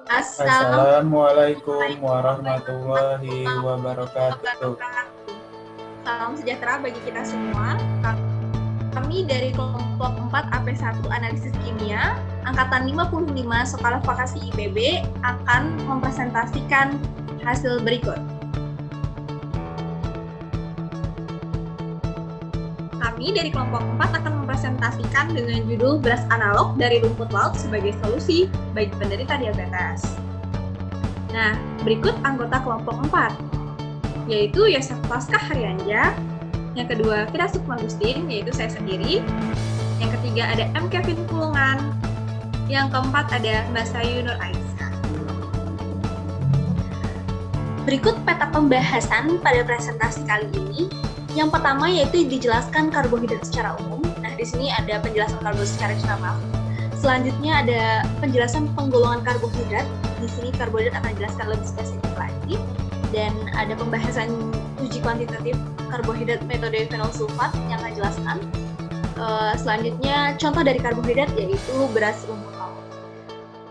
Assalamualaikum Assalamualaikum warahmatullahi wabarakatuh. Salam sejahtera bagi kita semua. Kami dari kelompok 4 AP1 Analisis Kimia, Angkatan 55 Sekolah Vokasi IPB akan mempresentasikan hasil berikut. Kami dari kelompok 4 akan mempresentasikan dengan judul beras analog dari rumput laut sebagai solusi bagi penderita diabetes. Nah, berikut anggota kelompok 4, yaitu Yosef Toska Haryanja, yang kedua Fira Sukmagustin, yaitu saya sendiri, yang ketiga ada M. Kevin Pulungan, yang keempat ada Mbak Sayu Nur Aisyah. Berikut peta pembahasan pada presentasi kali ini. Yang pertama yaitu dijelaskan karbohidrat secara umum. Nah, di sini ada penjelasan karbohidrat secara umum. Selanjutnya ada penjelasan penggolongan karbohidrat. Di sini karbohidrat akan dijelaskan lebih spesifik lagi. Dan ada pembahasan uji kuantitatif karbohidrat metode fenol sulfat yang akan dijelaskan. Selanjutnya contoh dari karbohidrat yaitu beras rumput laut.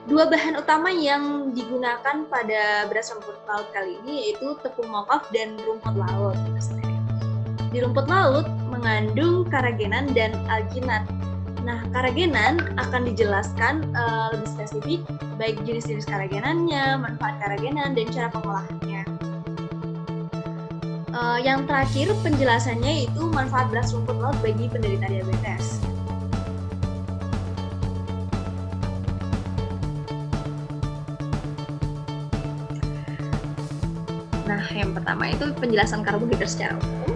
Dua bahan utama yang digunakan pada beras rumput laut kali ini yaitu tepung mokof dan rumput laut. Di rumput laut mengandung karagenan dan alginat. Nah, karagenan akan dijelaskan lebih spesifik, baik jenis-jenis karagenannya, manfaat karagenan, dan cara pengolahannya. Yang terakhir penjelasannya yaitu manfaat beras rumput laut bagi penderita diabetes. Nah, yang pertama itu penjelasan karbohidrat secara umum.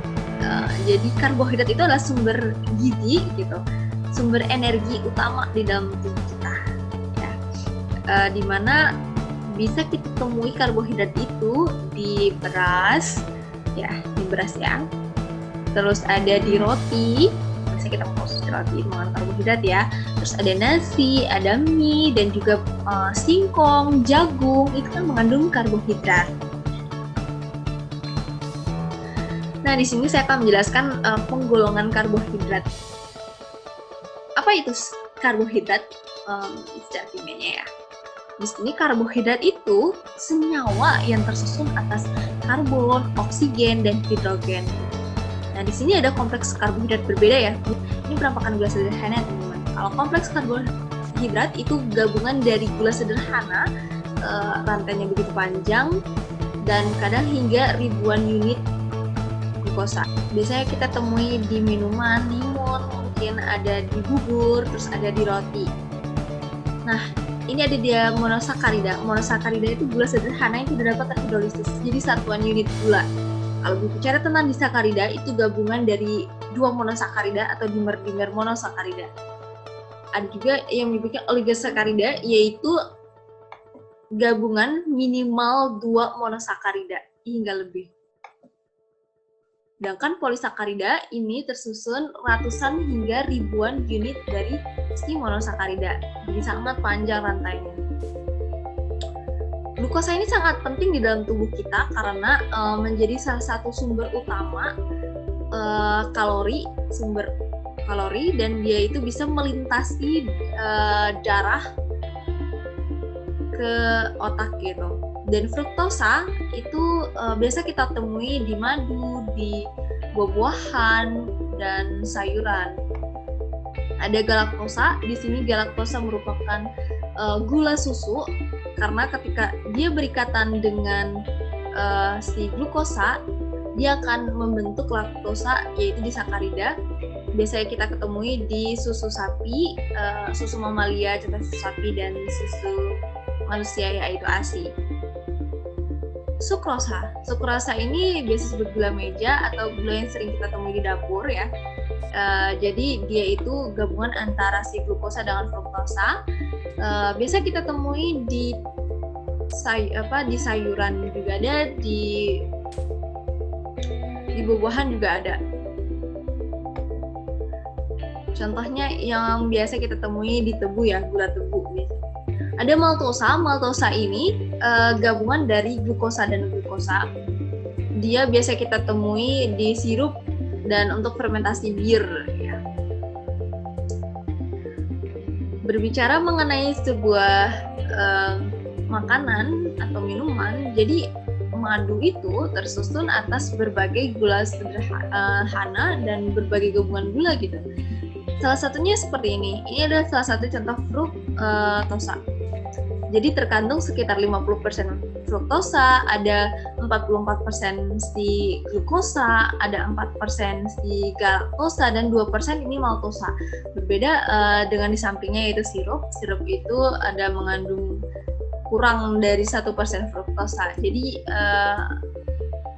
Jadi karbohidrat itu adalah sumber gizi gitu, sumber energi utama di dalam tubuh kita. Ya. Di mana bisa kita temui karbohidrat itu di beras, ya, di beras ya. Terus ada di roti, biasa kita mengkonsumsi roti itu mengandung karbohidrat ya. Terus ada nasi, ada mie, dan juga singkong, jagung itu kan mengandung karbohidrat. Nah, di sini saya akan menjelaskan penggolongan karbohidrat. Apa itu karbohidrat secara kimianya ya? Di sini karbohidrat itu senyawa yang tersusun atas karbon, oksigen, dan hidrogen. Nah, di sini ada kompleks karbohidrat berbeda ya. Ini penampakan gula sederhana, teman-teman. Kalau kompleks karbohidrat itu gabungan dari gula sederhana, rantainya begitu panjang, dan kadang hingga ribuan unit glukosa. Biasanya kita temui di minuman, limun, mungkin ada di bubur, terus ada di roti. Nah, ini ada dia monosakarida. Monosakarida itu gula sederhana yang tidak dapat terhidrolisis, jadi satuan unit gula. Kalau bicara tentang disakarida, itu gabungan dari dua monosakarida atau dimer-dimer monosakarida. Ada juga yang menyebutnya oligosakarida, yaitu gabungan minimal dua monosakarida hingga lebih. Sedangkan polisakarida ini tersusun ratusan hingga ribuan unit dari si monosakarida. Jadi sangat panjang rantainya. Glukosa ini sangat penting di dalam tubuh kita karena menjadi salah satu sumber utama sumber kalori, dan dia itu bisa melintasi darah ke otak gitu. Dan fruktosa itu biasa kita temui di madu, di buah-buahan, dan sayuran. Ada galaktosa. Di sini galaktosa merupakan gula susu karena ketika dia berikatan dengan si glukosa, dia akan membentuk laktosa yaitu disakarida. Biasanya kita ketemui di susu sapi, susu mamalia, contoh susu sapi, dan susu manusia yaitu ASI. Sukrosa ini biasa disebut gula meja atau gula yang sering kita temui di dapur ya. Jadi dia itu gabungan antara si glukosa dengan fruktosa. Biasa kita temui di sayuran juga ada, di buah-buahan juga ada. Contohnya yang biasa kita temui di tebu ya, gula tebu biasanya. Ada maltosa ini gabungan dari glukosa dan glukosa. Dia biasa kita temui di sirup dan untuk fermentasi bir ya. Berbicara mengenai sebuah makanan atau minuman, jadi madu itu tersusun atas berbagai gula sederhana dan berbagai gabungan gula gitu. Salah satunya seperti ini. Ini adalah salah satu contoh fruktosa. Jadi terkandung sekitar 50% fruktosa, ada 44% si glukosa, ada 4% si galaktosa, dan 2% ini maltosa. Berbeda dengan di sampingnya yaitu sirup. Sirup itu ada mengandung kurang dari 1% fruktosa. Jadi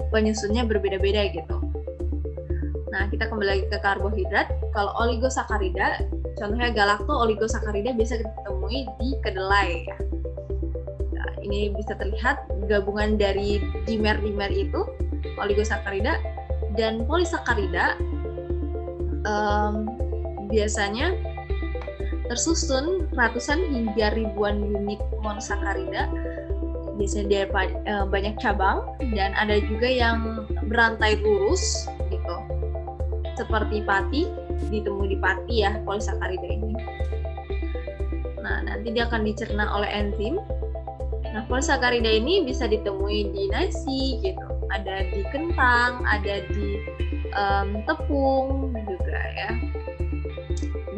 penyusunnya berbeda-beda gitu. Nah, kita kembali lagi ke karbohidrat. Kalau oligosakarida, contohnya galakto-oligosakarida bisa ditemui di kedelai ya. Nah, ini bisa terlihat gabungan dari dimer-dimer itu, oligosakarida, dan polisakarida biasanya tersusun ratusan hingga ribuan unit monosakarida. Biasanya dia banyak cabang, dan ada juga yang berantai lurus gitu. Seperti pati, ditemui di pati ya polisakarida ini. Nah, nanti dia akan dicerna oleh enzim. Nah, polisakarida ini bisa ditemui di nasi gitu, ada di kentang, ada di tepung juga ya.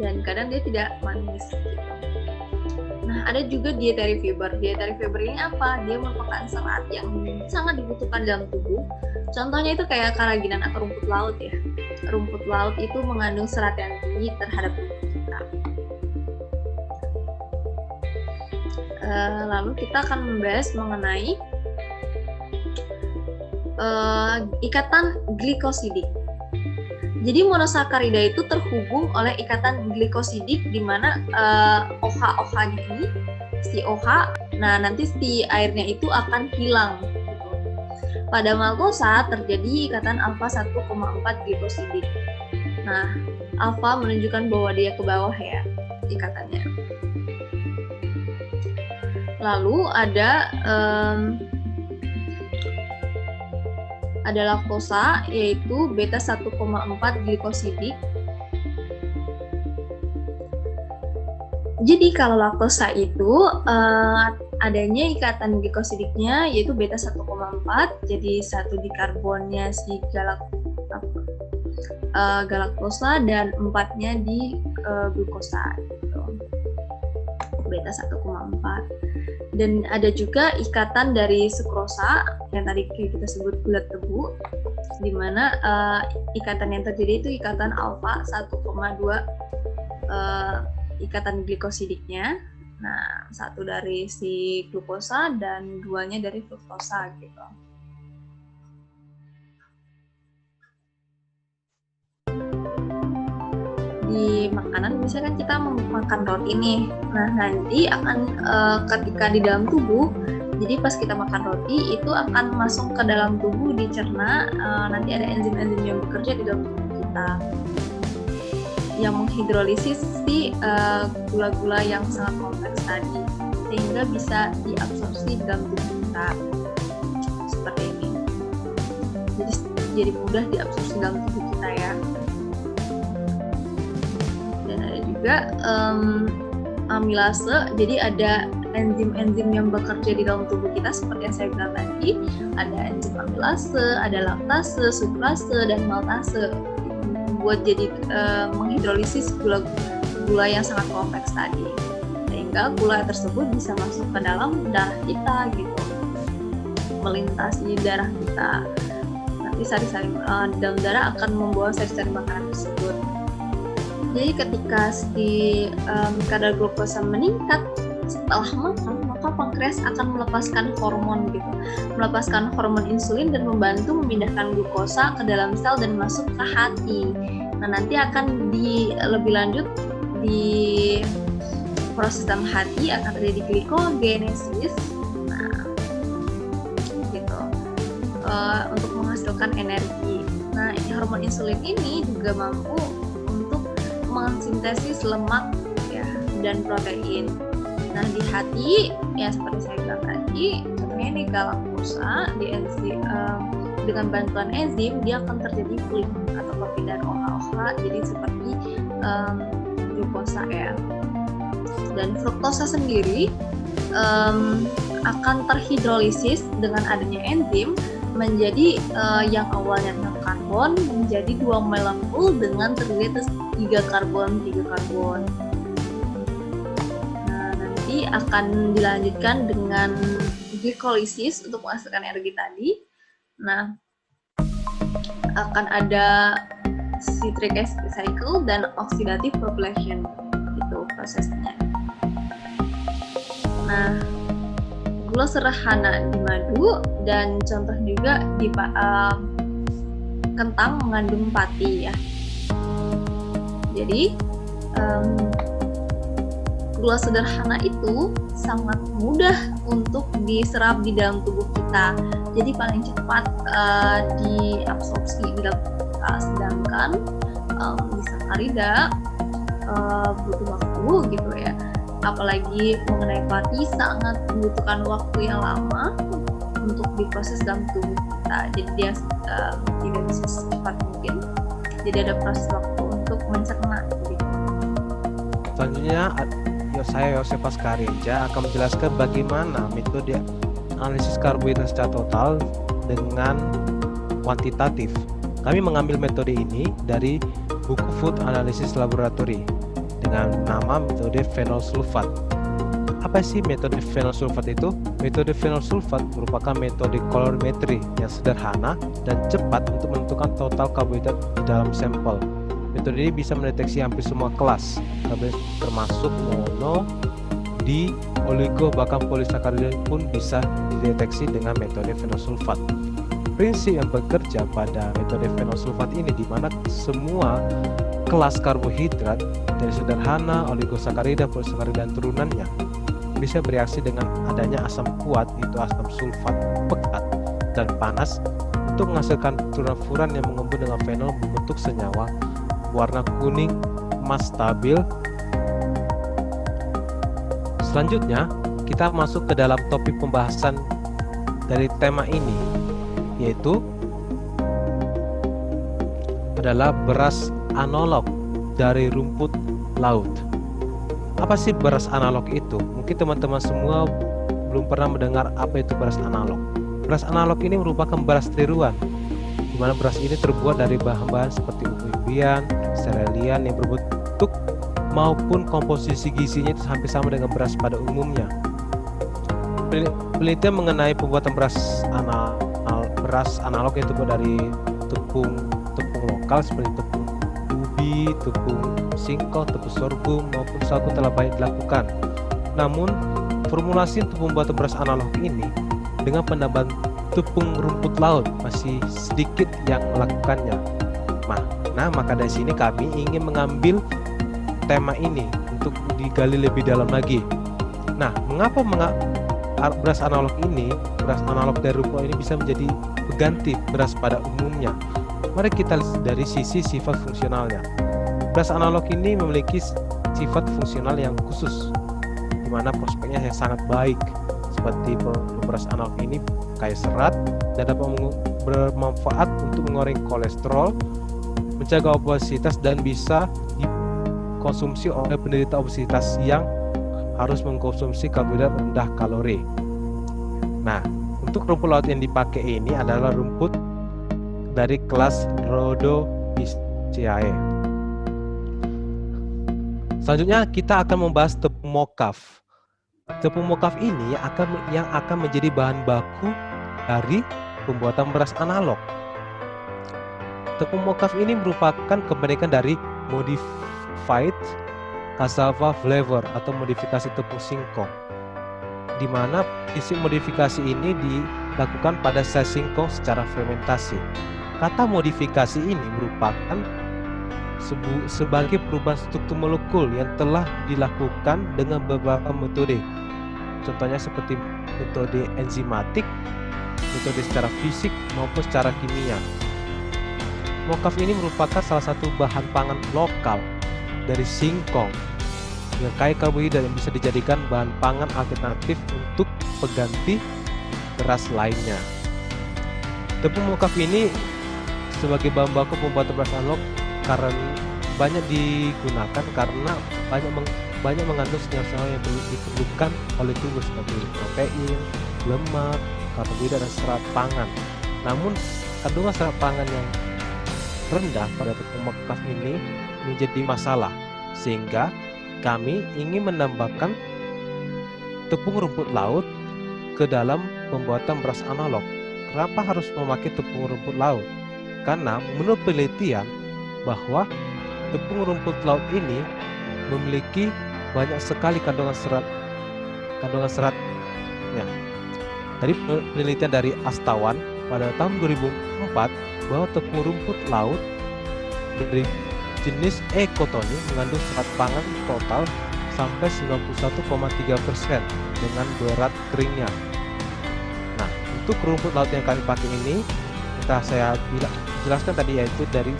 Dan kadang dia tidak manis gitu. Nah, ada juga dietary fiber. Dietary fiber ini apa? Dia merupakan serat yang sangat dibutuhkan dalam tubuh. Contohnya itu kayak karaginan atau rumput laut ya. Rumput laut itu mengandung serat yang tinggi terhadap tubuh kita. Lalu kita akan membahas mengenai ikatan glikosidik. Jadi monosakarida itu terhubung oleh ikatan glikosidik di mana OH-OH-nya ini, si OH, nah nanti si airnya itu akan hilang. Gitu. Pada maltosa terjadi ikatan alfa 1,4 glikosidik. Nah, alfa menunjukkan bahwa dia ke bawah ya ikatannya. Lalu ada laktosa, yaitu beta 1,4 glikosidik. Jadi kalau laktosa itu adanya ikatan glikosidiknya yaitu beta 1,4, jadi satu di karbonnya si galaktosa dan 4-nya di glukosa gitu. Beta 1,4. Dan ada juga ikatan dari sukrosa yang tadi kita sebut bulat tebu, di mana ikatan yang terjadi itu ikatan alfa 1,2 ikatan glikosidiknya. Nah, satu dari si glukosa dan 2-nya dari fruktosa gitu. Di makanan misalkan kita makan roti nih, nah nanti akan ketika di dalam tubuh, jadi pas kita makan roti itu akan masuk ke dalam tubuh dicerna, nanti ada enzim-enzim yang bekerja di dalam tubuh kita yang menghidrolisis si gula-gula yang sangat kompleks tadi sehingga bisa diabsorpsi di dalam tubuh kita seperti ini. Jadi mudah diabsorpsi dalam tubuh kita ya. Juga amilase, jadi ada enzim-enzim yang bekerja di dalam tubuh kita seperti yang saya bilang tadi, ada enzim amilase, ada laktase, sukrase, dan maltase buat jadi menghidrolisis gula yang sangat kompleks tadi, sehingga gula tersebut bisa masuk ke dalam darah kita gitu, melintasi darah kita. Nanti sari-sari dalam darah akan membawa sari-sari makanan tersebut. Jadi ketika si kadar glukosa meningkat setelah makan, maka pankreas akan melepaskan hormon gitu, melepaskan hormon insulin dan membantu memindahkan glukosa ke dalam sel dan masuk ke hati. Nah, nanti akan lebih lanjut di proses dalam hati akan terjadi glikogenesis. Nah, gitu untuk menghasilkan energi. Nah, hormon insulin ini juga mampu mensintesis lemak ya dan protein. Nah, di hati ya seperti saya bilang tadi, contohnya ini galaktosa dengan bantuan enzim dia akan terjadi flip atau perpindahan OH-OH jadi seperti glukosa ya. Dan fruktosa sendiri akan terhidrolisis dengan adanya enzim menjadi yang awalnya 6 karbon menjadi 2 molekul dengan terdiri atas 3 karbon. Nah, nanti akan dilanjutkan dengan glikolisis untuk menghasilkan energi tadi. Nah, akan ada citric acid cycle dan oxidative population, itu prosesnya. Nah, gula sederhana di madu dan contoh juga di kentang mengandung pati ya. Jadi gula sederhana itu sangat mudah untuk diserap di dalam tubuh kita. Jadi paling cepat diabsorpsi di dalam kita, sedangkan di sakarida butuh waktu gitu ya. Apalagi mengenai pati sangat membutuhkan waktu yang lama untuk diproses dalam tubuh kita. Jadi dia tidak bisa secepat mungkin. Jadi ada proses waktu untuk mencerna. Gitu. Selanjutnya saya Yosef Askarinja akan menjelaskan bagaimana metode analisis karbohidrat secara total dengan kuantitatif. Kami mengambil metode ini dari buku Food Analysis Laboratory dengan nama metode phenol sulfat. Apa sih metode phenol sulfat itu? Metode phenol sulfat merupakan metode kolorimetri yang sederhana dan cepat untuk menentukan total karbohidrat di dalam sampel. Metode ini bisa mendeteksi hampir semua kelas karbohidrat termasuk mono, di, oligo, bahkan polisakarida pun bisa dideteksi dengan metode phenol sulfat. Prinsip yang bekerja pada metode phenol sulfat ini di mana semua kelas karbohidrat dari sederhana, oligosakarida, polisakarida dan turunannya bisa bereaksi dengan adanya asam kuat, yaitu asam sulfat pekat dan panas untuk menghasilkan turunan furan yang mengembun dengan fenol membentuk senyawa warna kuning emas stabil. Selanjutnya kita masuk ke dalam topik pembahasan dari tema ini, yaitu adalah beras analog dari rumput laut. Apa sih beras analog itu? Mungkin teman-teman semua belum pernah mendengar apa itu beras analog. Beras analog ini merupakan beras tiruan, di mana beras ini terbuat dari bahan-bahan seperti umbi-umbian, serelian yang berbentuk maupun komposisi gizinya itu hampir sama dengan beras pada umumnya. Penelitian mengenai pembuatan beras analog yang terbuat dari tepung lokal seperti tepung ubi, tepung singkong, tepung sorghum maupun sagu telah banyak dilakukan. Namun, formulasi untuk pembuatan beras analog ini dengan penambahan tepung rumput laut masih sedikit yang melakukannya. Nah, maka dari sini kami ingin mengambil tema ini untuk digali lebih dalam lagi. Nah, mengapa beras analog dari rumput ini bisa menjadi pengganti beras pada umumnya? Mari kita lihat dari sisi sifat fungsionalnya. Beras analog ini memiliki sifat fungsional yang khusus, di mana prospeknya yang sangat baik. Seperti beras analog ini kaya serat dan dapat bermanfaat untuk mengurangi kolesterol, menjaga obesitas dan bisa dikonsumsi oleh penderita obesitas yang harus mengkonsumsi karbohidrat rendah kalori. Nah, untuk rumput laut yang dipakai ini adalah rumput dari kelas Rhodophyceae. Selanjutnya kita akan membahas tepung mokaf. Tepung mokaf ini yang akan menjadi bahan baku dari pembuatan beras analog. Tepung mokaf ini merupakan kebalikan dari modified cassava flavor atau modifikasi tepung singkong, di mana prinsip modifikasi ini dilakukan pada sel singkong secara fermentasi. Kata modifikasi ini merupakan sebagai perubahan struktur molekul yang telah dilakukan dengan beberapa metode. Contohnya seperti metode enzimatik, metode secara fisik maupun secara kimia. Mokaf ini merupakan salah satu bahan pangan lokal dari singkong yang kaya karbohidrat yang bisa dijadikan bahan pangan alternatif untuk pengganti beras lainnya. Tepung mokaf ini sebagai bahan baku pembuatan beras analog karena banyak digunakan karena banyak banyak mengandung senyawa-senyawa yang diperlukan oleh tubuh seperti protein, lemak, karbohidrat, dan serat pangan. Namun kandungan serat pangan yang rendah pada tepung bekas ini menjadi masalah, sehingga kami ingin menambahkan tepung rumput laut ke dalam pembuatan beras analog. Kenapa harus memakai tepung rumput laut? Karena menurut penelitian bahwa tepung rumput laut ini memiliki banyak sekali kandungan seratnya. Dari penelitian dari Astawan pada tahun 2004 bahwa tepung rumput laut dari jenis E-cotoni mengandung serat pangan total sampai 91,3% dengan berat keringnya. Nah, untuk rumput laut yang kami pakai ini, saya jelaskan tadi, yaitu dari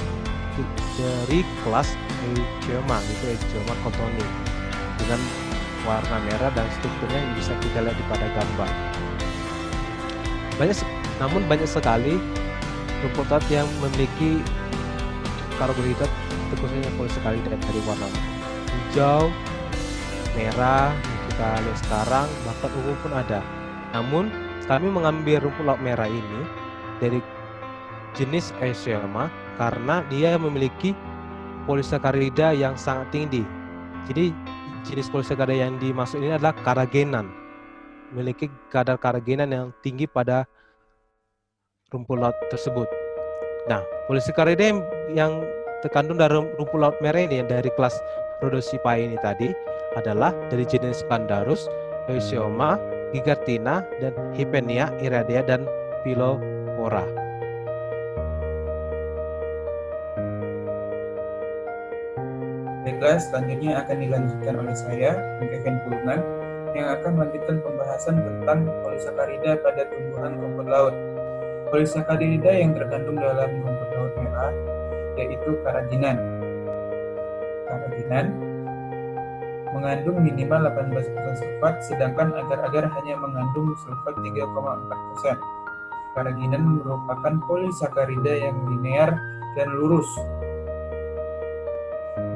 kelas Echioma, gitu, Echioma cotoni, dengan warna merah dan strukturnya yang bisa kita lihat di pada gambar. Namun banyak sekali rumput laut yang memiliki karbohidrat, khususnya polisakarida dari warna hijau, merah, yang kita lihat sekarang, bahkan ungu pun ada. Namun kami mengambil rumput laut merah ini dari jenis Echioma karena dia memiliki polisakarida yang sangat tinggi. Jadi jenis polisakarida yang dimaksud ini adalah karagenan, memiliki kadar karagenan yang tinggi pada rumput laut tersebut. Nah, polisakarida yang terkandung dalam rumput laut merah ini yang dari kelas Rhodociphae ini tadi adalah dari jenis Candarus, Echioma, Gigartina, dan Hypenia, Iridea, dan Pilopora. Baiklah, selanjutnya akan dilanjutkan oleh saya, Kevin Pulungan, yang akan melanjutkan pembahasan tentang polisakarida pada tumbuhan rumput laut. Polisakarida yang terkandung dalam rumput laut merah yaitu karaginan. Karaginan mengandung minimal 18% sulfat, sedangkan agar-agar hanya mengandung sulfat 3,4%. Karaginan merupakan polisakarida yang linear dan lurus,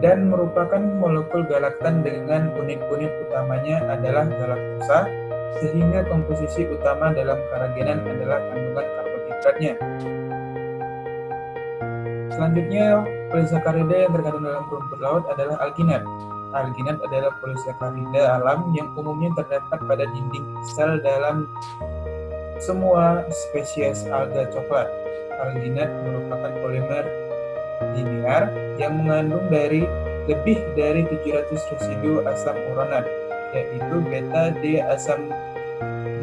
dan merupakan molekul galaktan dengan unit-unit utamanya adalah galaktosa, sehingga komposisi utama dalam karaginan adalah kandungan karbohidratnya. Selanjutnya, polisakarida yang terkandung dalam rumput laut adalah alginat. Alginat adalah polisakarida alam yang umumnya terdapat pada dinding sel dalam semua spesies alga coklat. Alginat merupakan polimer linear yang mengandung lebih dari 700 residu asam uronat, yaitu beta D asam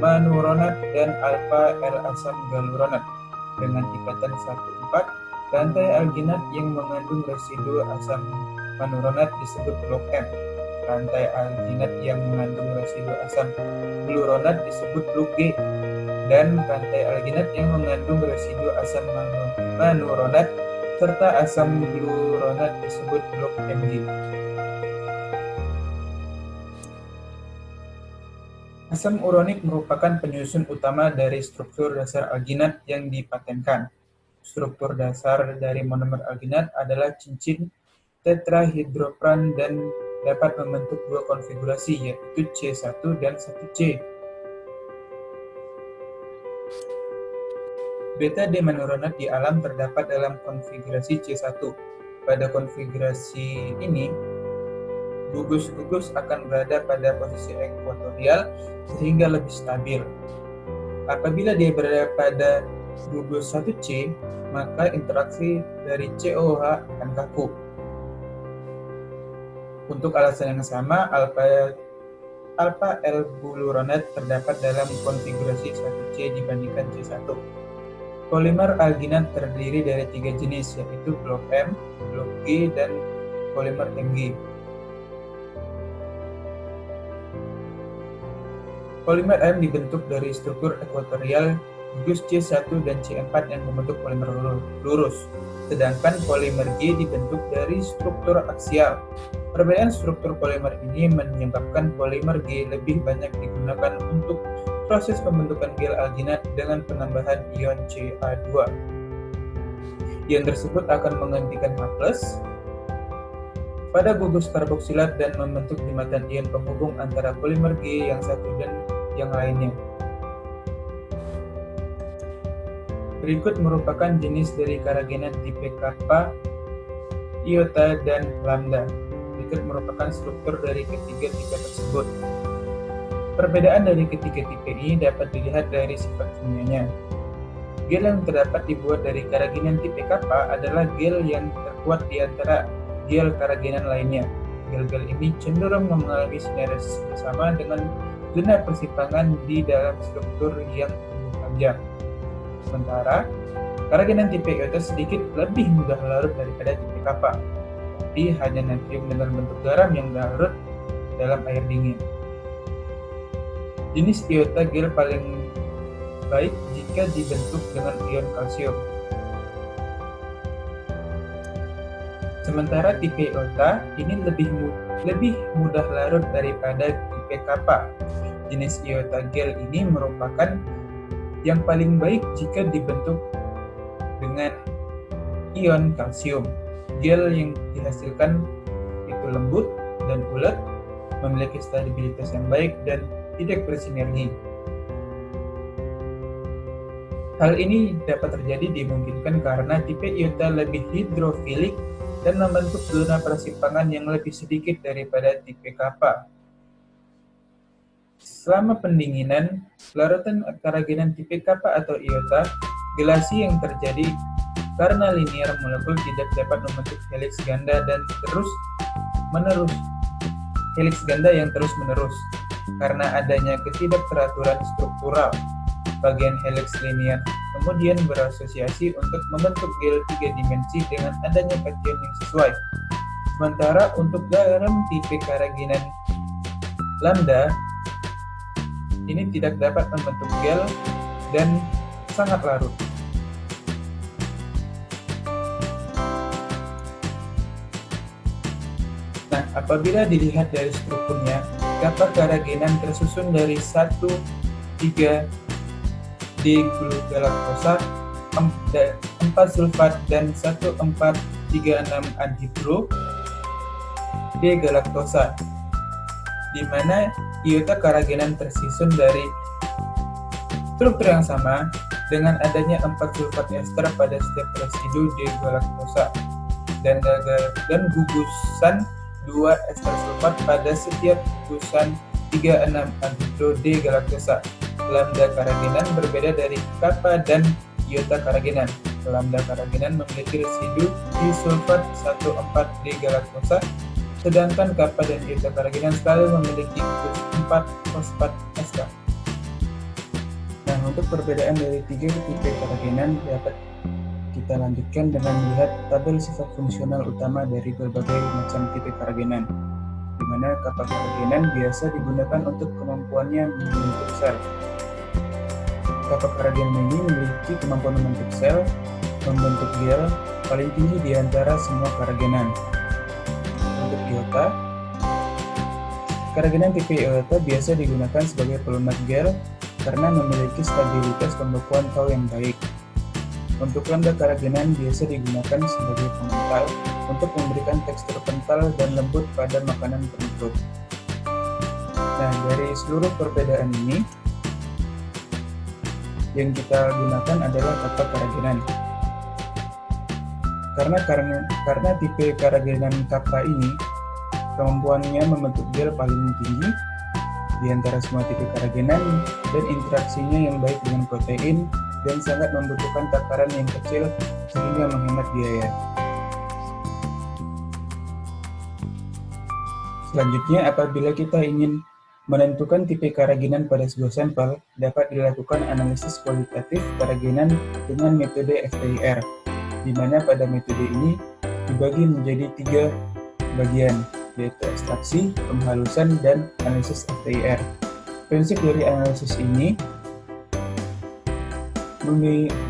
manuronat dan alfa L asam galuronat. Dengan ikatan 1,4, rantai alginat yang mengandung residu asam manuronat disebut blok M. Rantai alginat yang mengandung residu asam gluronat disebut blok G. Dan rantai alginat yang mengandung residu asam manuronat serta asam gluronat disebut blok Mg. Asam uronik merupakan penyusun utama dari struktur dasar alginat yang dipatenkan. Struktur dasar dari monomer alginat adalah cincin tetrahidropran dan dapat membentuk dua konfigurasi, yaitu C1 dan 1C. Beta D manuronat di alam terdapat dalam konfigurasi C1. Pada konfigurasi ini, gugus-gugus akan berada pada posisi ekuatorial sehingga lebih stabil. Apabila dia berada pada gugus 1C, maka interaksi dari COH akan kaku. Untuk alasan yang sama, alfa L-gluronat terdapat dalam konfigurasi 1C dibandingkan C1. Polimer alginat terdiri dari 3 jenis, yaitu blok M, blok G, dan polimer Mg. Polimer M dibentuk dari struktur ekuatorial gugus C1 dan C4 yang membentuk polimer lurus, sedangkan polimer G dibentuk dari struktur aksial. Perbedaan struktur polimer ini menyebabkan polimer G lebih banyak digunakan untuk proses pembentukan gel alginat dengan penambahan ion Ca2. Ion tersebut akan menggantikan H+, pada gugus karboksilat dan membentuk jembatan ion penghubung antara polimer G yang satu dan yang lainnya. Berikut merupakan jenis dari karagenan tipe kappa, iota, dan lambda. Berikut merupakan struktur dari ketiga tipe tersebut. Perbedaan dari ketiga tipe ini dapat dilihat dari sifat kimianya. Gel yang terdapat dibuat dari karagenan tipe kappa adalah gel yang terkuat di antara gel karagenan lainnya. Gel-gel ini cenderung mengalami sinergitas bersama dengan zona persimpangan di dalam struktur yang panjang. Sementara, karagenan tipe iota sedikit lebih mudah larut daripada tipe kappa, tapi hanya natrium dengan bentuk garam yang larut dalam air dingin. Jenis iota gel paling baik jika dibentuk dengan ion kalsium. Sementara tipe iota ini lebih mudah larut daripada tipe kappa. Jenis iota gel ini merupakan yang paling baik jika dibentuk dengan ion kalsium. Gel yang dihasilkan itu lembut dan ulet, memiliki stabilitas yang baik dan tidak bersinergi. Hal ini dapat terjadi dimungkinkan karena tipe iota lebih hidrofilik dan membentuk zona persimpangan yang lebih sedikit daripada tipe kappa. Selama pendinginan, larutan karagenan tipe kappa atau iota, gelasi yang terjadi karena linear molekul tidak dapat membentuk heliks ganda dan terus menerus karena adanya ketidakteraturan struktural. Bagian heliks linear kemudian berasosiasi untuk membentuk gel 3 dimensi dengan adanya kation yang sesuai. Sementara untuk garam tipe karagenan lambda ini tidak dapat membentuk gel dan sangat larut. Nah, apabila dilihat dari strukturnya, kappa karagenan tersusun dari 1,3 D-glugalaktosa, 4 sulfat dan 1,4,3,6 anhidro D-galaktosa, di mana iota karagenan tersusun dari struktur yang sama dengan adanya 4 sulfat ester pada setiap residu D-galaktosa dan gugusan 2 ester sulfat pada setiap gugusan 3,6 anhidro D-galaktosa. Lambda karagenan berbeda dari kappa dan iota karagenan. Lambda karagenan memiliki residu disulfat 1,4-D-galaktosa, sedangkan kappa dan iota karagenan selalu memiliki gugus 4 fosfat ester. Nah, untuk perbedaan dari 3 tipe karagenan dapat kita lanjutkan dengan melihat tabel sifat fungsional utama dari berbagai macam tipe karagenan, di mana kappa karagenan biasa digunakan untuk kemampuannya membentuk sel. Kappa karagenan ini memiliki kemampuan membentuk sel, membentuk gel paling tinggi di antara semua karagenan. Untuk iota, karagenan tipe iota biasa digunakan sebagai pelunak gel karena memiliki stabilitas pembekuan tau yang baik. Untuk lambda karagenan biasa digunakan sebagai pengental untuk memberikan tekstur kental dan lembut pada makanan penutup. Nah, dari seluruh perbedaan ini, yang kita gunakan adalah kappa karagenan. Karena tipe karagenan kappa ini kemampuannya membentuk gel paling tinggi di antara semua tipe karagenan dan interaksinya yang baik dengan protein dan sangat membutuhkan takaran yang kecil sehingga menghemat biaya. Selanjutnya, apabila kita ingin menentukan tipe karagenan pada sebuah sampel, dapat dilakukan analisis kualitatif karagenan dengan metode FTIR, di mana pada metode ini dibagi menjadi 3 bagian, yaitu ekstraksi, penghalusan, dan analisis FTIR. Prinsip dari analisis ini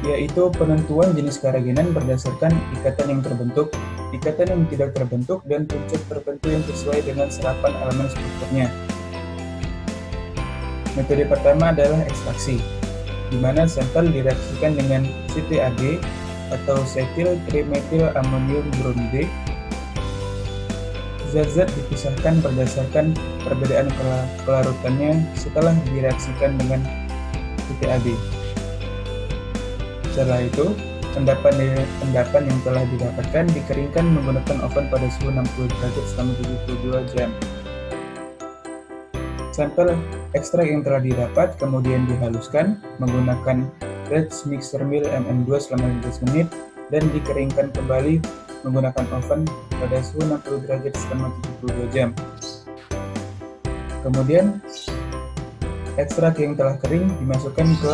yaitu penentuan jenis karagenan berdasarkan ikatan yang terbentuk, ikatan yang tidak terbentuk, dan puncak tertentu yang sesuai dengan serapan elemen strukturnya. Metode pertama adalah ekstraksi, di mana sampel direaksikan dengan CTAD atau cetyl trimethyl ammonium bromide Zat-zat dipisahkan berdasarkan perbedaan kelarutannya setelah direaksikan dengan titik AB. Setelah itu, endapan yang telah didapatkan dikeringkan menggunakan oven pada suhu 60 derajat selama 72 jam. Sampel ekstrak yang telah didapat kemudian dihaluskan menggunakan Dutch mixer mill MM2 selama 15 menit dan dikeringkan kembali menggunakan oven pada suhu 60 derajat selama 72 jam. Kemudian, ekstrak yang telah kering dimasukkan ke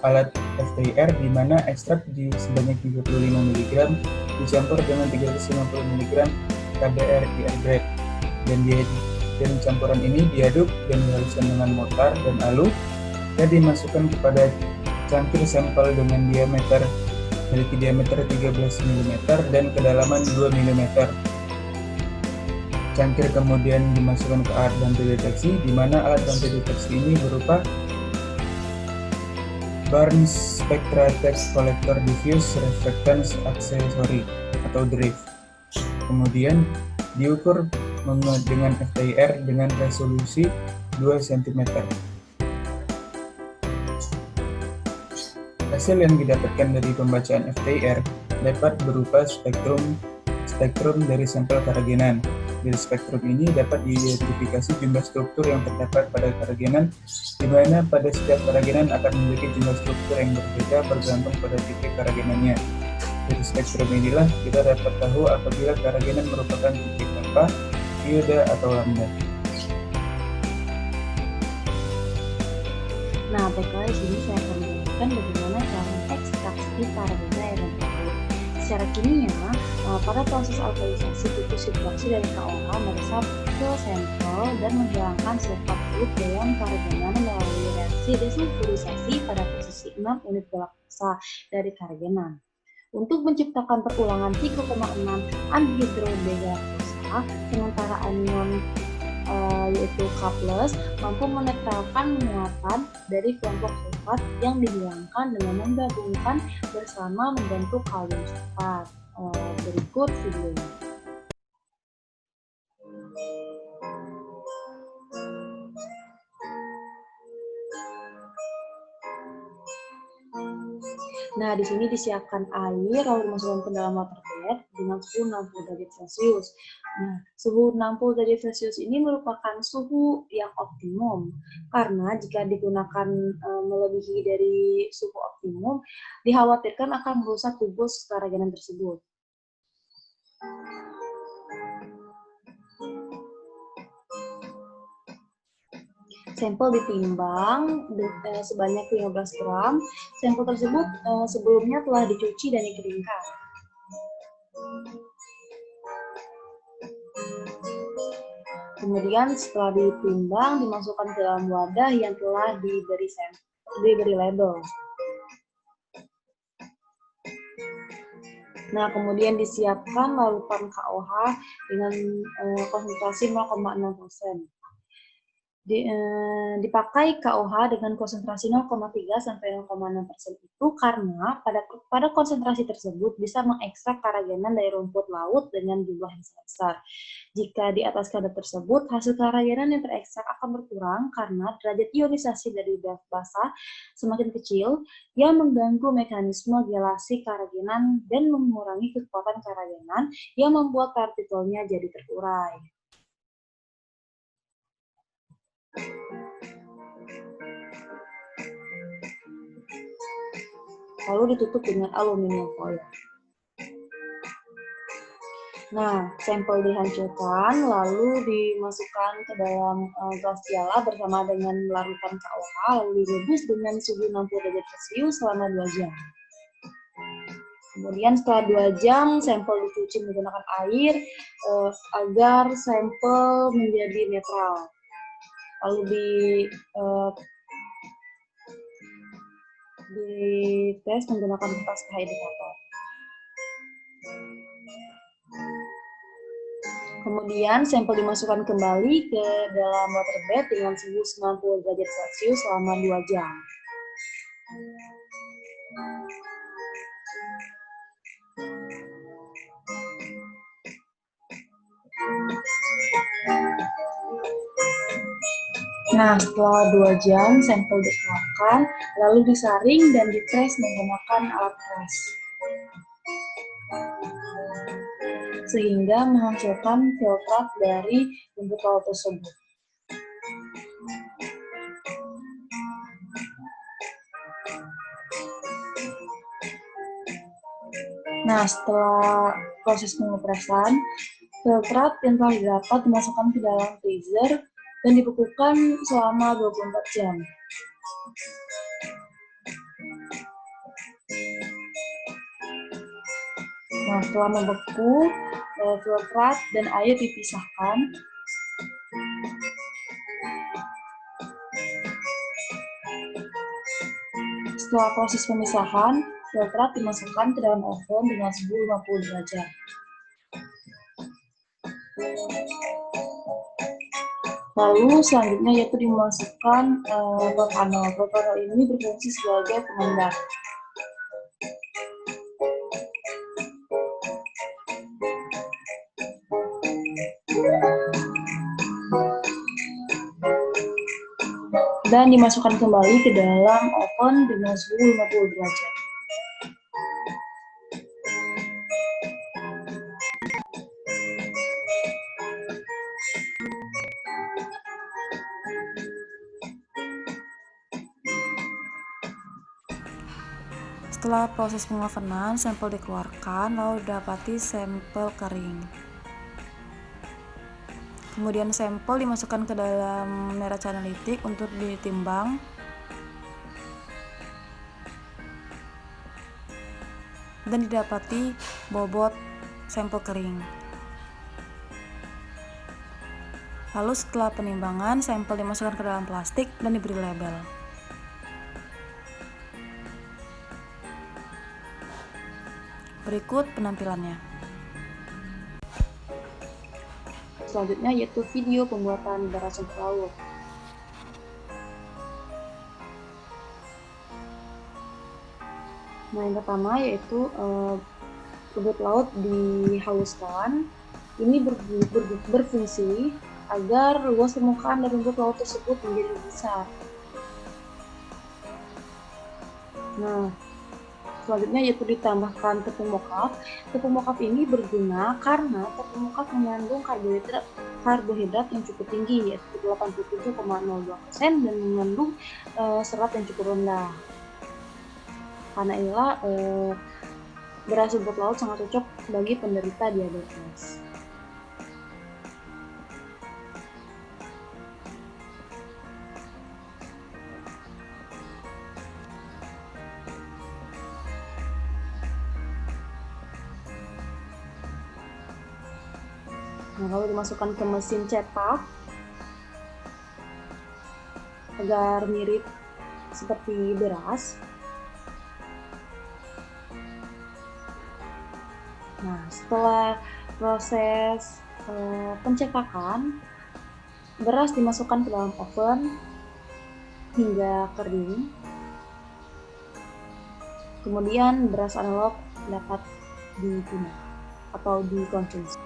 alat FTIR di mana ekstrak sebanyak 35 mg dicampur dengan 350 mg KDR grade dan campuran ini diaduk dan dihaluskan dengan mortar dan alu dan dimasukkan kepada cangkir sampel dengan memiliki diameter 13 mm dan kedalaman 2 mm. Cangkir kemudian dimasukkan ke alat bantu deteksi, di mana alat bantu deteksi ini berupa Barnes Spectratex Collector Diffuse Reflectance Accessory atau DRIF. Kemudian diukur dengan FTIR dengan resolusi 2 cm. Hasil yang didapatkan dari pembacaan FTIR dapat berupa spektrum dari sampel keragenan. Dari spektrum ini dapat diidentifikasi jumlah struktur yang terdapat pada keragenan, di mana pada setiap keragenan akan memiliki jumlah struktur yang berbeda bergantung pada tipe keragenannya. Dari spektrum inilah kita dapat tahu apabila keragenan merupakan tipe kappa, ioda, atau lambda. Nah, baiklah, di sini saya akan menjelaskan bagaimana cara ekstraksi karagena air tersebut. Secara kimia, pada proses alkalisasi tikus hidroksi dari KOH meresap ke sampel dan menghilangkan sifat fluid dalam karagenan melalui reaksi desulfurisasi pada posisi 6 unit galaktosa dari karagenan. Untuk menciptakan perulangan 3,6 anhidrodegalaktosa, sementara anion yaitu K+, mampu menetralkan muatan dari kelompok sulfat yang dihilangkan dengan menggabungkan bersama membentuk kalium sulfat. Berikut videonya. Nah, di sini disiapkan air lalu dimasukkan ke dalam water bed dengan suhu 60 derajat Celcius. Nah, suhu 60 derajat Celcius ini merupakan suhu yang optimum karena jika digunakan melebihi dari suhu optimum, dikhawatirkan akan merusak kubus karagenan tersebut. Sampel ditimbang sebanyak 15 gram. Sampel tersebut sebelumnya telah dicuci dan dikeringkan. Kemudian setelah ditimbang, dimasukkan ke dalam wadah yang telah diberi label. Nah, kemudian disiapkan larutan KOH dengan konsentrasi 0,6%. Dipakai KOH dengan konsentrasi 0,3 sampai 0,6% itu karena pada konsentrasi tersebut bisa mengekstrak karagenan dari rumput laut dengan jumlah yang sangat besar. Jika di atas kadar tersebut, hasil karagenan yang terekstrak akan berkurang karena derajat ionisasi dari gas basah semakin kecil yang mengganggu mekanisme gelasi karagenan dan mengurangi kekuatan karagenan yang membuat partikelnya jadi terurai. Lalu ditutup dengan aluminium foil. Nah, sampel dihancurkan, lalu dimasukkan ke dalam gas jala bersama dengan larutan KOH, lalu direbus dengan suhu 60 derajat Celcius selama 2 jam. Kemudian setelah 2 jam, sampel dicuci menggunakan air agar sampel menjadi netral. Lalu dites menggunakan kertas pH indikator. Kemudian sampel dimasukkan kembali ke dalam water bed dengan suhu 90 derajat Celcius selama 2 jam. Nah, setelah 2 jam, sampel dikeluarkan, lalu disaring dan dipres menggunakan alat pres, sehingga menghasilkan filtrat dari rumput laut tersebut. Nah, setelah proses pengepresan, filtrat yang telah didapat dimasukkan ke dalam freezer dan dibekukan selama 24 jam. Nah, setelah membeku, filtrat dan air dipisahkan. Setelah proses pemisahan, filtrat dimasukkan ke dalam oven dengan suhu 50 derajat. Lalu selanjutnya yaitu dimasukkan propanol. Propanol ini berfungsi sebagai pengembang. Dan dimasukkan kembali ke dalam oven dengan suhu 50 derajat. Setelah proses pengovenan, sampel dikeluarkan, lalu didapati sampel kering. Kemudian sampel dimasukkan ke dalam neraca analitik untuk ditimbang. Dan didapati bobot sampel kering. Lalu setelah penimbangan, sampel dimasukkan ke dalam plastik dan diberi label. Berikut penampilannya. Selanjutnya yaitu video pembuatan beras rumput laut. Nah, yang pertama yaitu rumput laut dihaluskan. Ini berfungsi agar luas permukaan dari rumput laut tersebut menjadi lebih besar. Nah, selanjutnya yaitu ditambahkan tepung mokaf. Tepung mokaf ini berguna karena tepung mokaf mengandung karbohidrat yang cukup tinggi, yaitu 87,02% dan mengandung serat yang cukup rendah. Karena inilah beras rumput laut sangat cocok bagi penderita diabetes. Nah, lalu dimasukkan ke mesin cetak agar mirip seperti beras. Nah, setelah proses pencetakan, beras dimasukkan ke dalam oven hingga kering. Kemudian beras analog dapat digunakan atau dikonsumsi.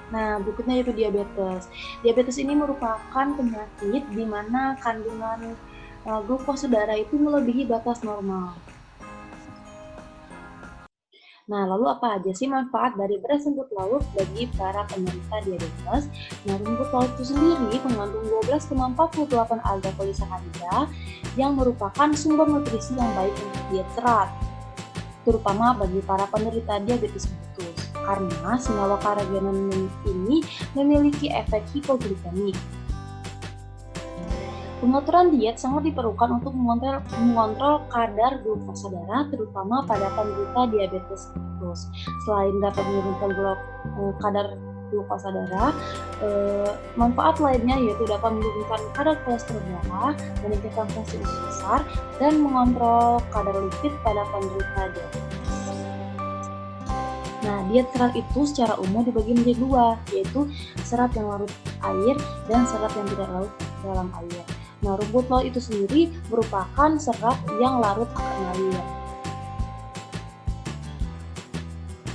Nah, berikutnya yaitu diabetes. Diabetes ini merupakan penyakit di mana kandungan glukosa darah itu melebihi batas normal. Nah, lalu apa aja sih manfaat dari beras rumput laut bagi para penderita diabetes? Nah, rumput laut itu sendiri mengandung 12,48 alga polisakarida yang merupakan sumber nutrisi yang baik untuk diet serat, terutama bagi para penderita diabetes mellitus. Karena senyawa karagenan ini memiliki efek hipoglikemik. Pengaturan diet sangat diperlukan untuk mengontrol kadar glukosa darah, terutama pada penderita diabetes mellitus. Selain dapat menurunkan kadar glukosa darah, manfaat lainnya yaitu dapat menurunkan kadar kolesterol darah, meningkatkan fungsi usus besar, dan mengontrol kadar lipid pada penderita diabetes. Nah, diet serat itu secara umum dibagi menjadi dua, yaitu serat yang larut air dan serat yang tidak larut dalam air. Nah, rumput laut itu sendiri merupakan serat yang larut akan air.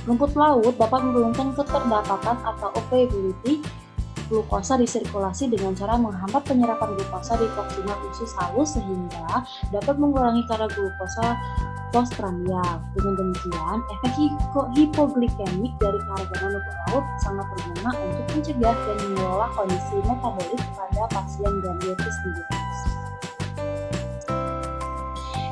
Rumput laut dapat menurunkan keterdapatan atau availability glukosa disirkulasi dengan cara menghambat penyerapan glukosa di proksimal usus halus sehingga dapat mengurangi kadar glukosa postprandial. Dengan demikian, efek hipoglikemik dari keraganan rumput laut sangat berguna untuk mencegah dan mengelola kondisi metabolik pada pasien diabetes mellitus.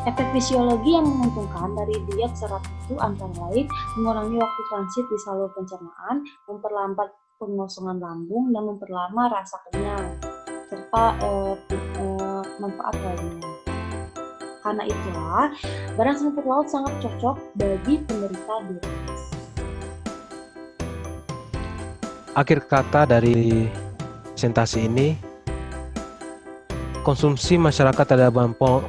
Efek fisiologi yang menguntungkan dari diet serat itu antara lain mengurangi waktu transit di saluran pencernaan, memperlambat pengosongan lambung, dan memperlama rasa kenyang, serta manfaat lainnya. Karena itulah, beras rumput laut sangat cocok bagi penderita diabetes. Akhir kata dari presentasi ini, konsumsi masyarakat terhadap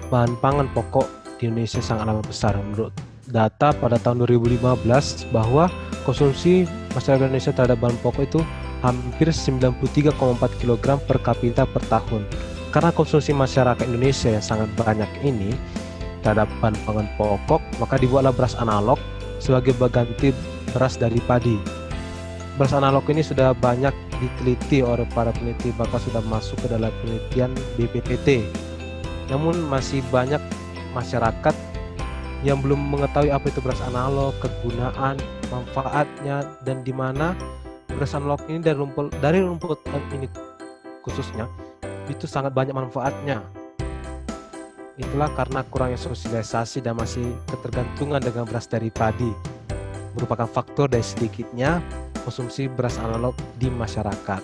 bahan pangan pokok di Indonesia sangat amat besar. Menurut data pada tahun 2015 bahwa konsumsi masyarakat Indonesia terhadap bahan pokok itu hampir 93,4 kg per kapita per tahun. Karena konsumsi masyarakat Indonesia yang sangat banyak ini terhadap bahan pangan pokok, maka dibuatlah beras analog sebagai pengganti beras dari padi. Beras analog ini sudah banyak diteliti oleh para peneliti, bahkan sudah masuk ke dalam penelitian BPPT. Namun masih banyak masyarakat yang belum mengetahui apa itu beras analog, kegunaan, manfaatnya, dan di mana beras analog ini dari rumput ini khususnya itu sangat banyak manfaatnya. Itulah karena kurangnya sosialisasi dan masih ketergantungan dengan beras dari padi merupakan faktor dari sedikitnya konsumsi beras analog di masyarakat.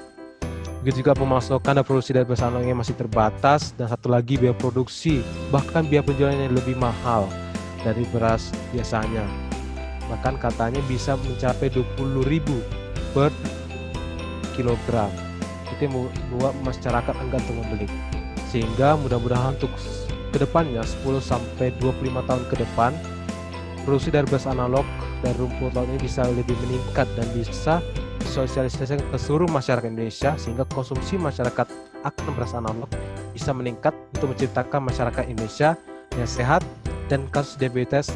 Begitu juga pemasukan dan produksi dari beras analog yang masih terbatas, dan satu lagi biaya produksi, bahkan biaya penjualannya lebih mahal dari beras biasanya. Bahkan katanya bisa mencapai 20.000 per kilogram. Itu yang membuat masyarakat enggan untuk membeli. Sehingga mudah-mudahan untuk kedepannya 10-25 tahun ke depan, produksi dari beras analog dan rumput laut ini bisa lebih meningkat dan bisa sosialisasikan ke seluruh masyarakat Indonesia, sehingga konsumsi masyarakat akan beras analog bisa meningkat untuk menciptakan masyarakat Indonesia yang sehat dan kasus diabetes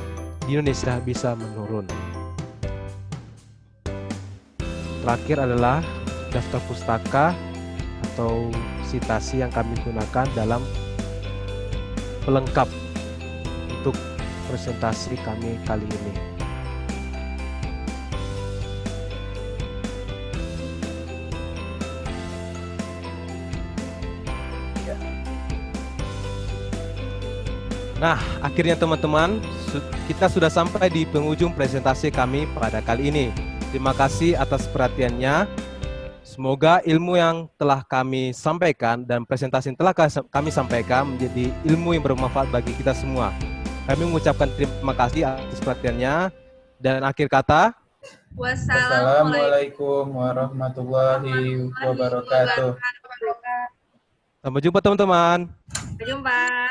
di Indonesia bisa menurun. Terakhir adalah daftar pustaka atau sitasi yang kami gunakan dalam pelengkap untuk presentasi kami kali ini. Nah, akhirnya teman-teman, kita sudah sampai di penghujung presentasi kami pada kali ini. Terima kasih atas perhatiannya. Semoga ilmu yang telah kami sampaikan dan presentasi yang telah kami sampaikan menjadi ilmu yang bermanfaat bagi kita semua. Kami mengucapkan terima kasih atas perhatiannya. Dan akhir kata, wassalamualaikum warahmatullahi wabarakatuh. Sampai jumpa teman-teman. Sampai jumpa.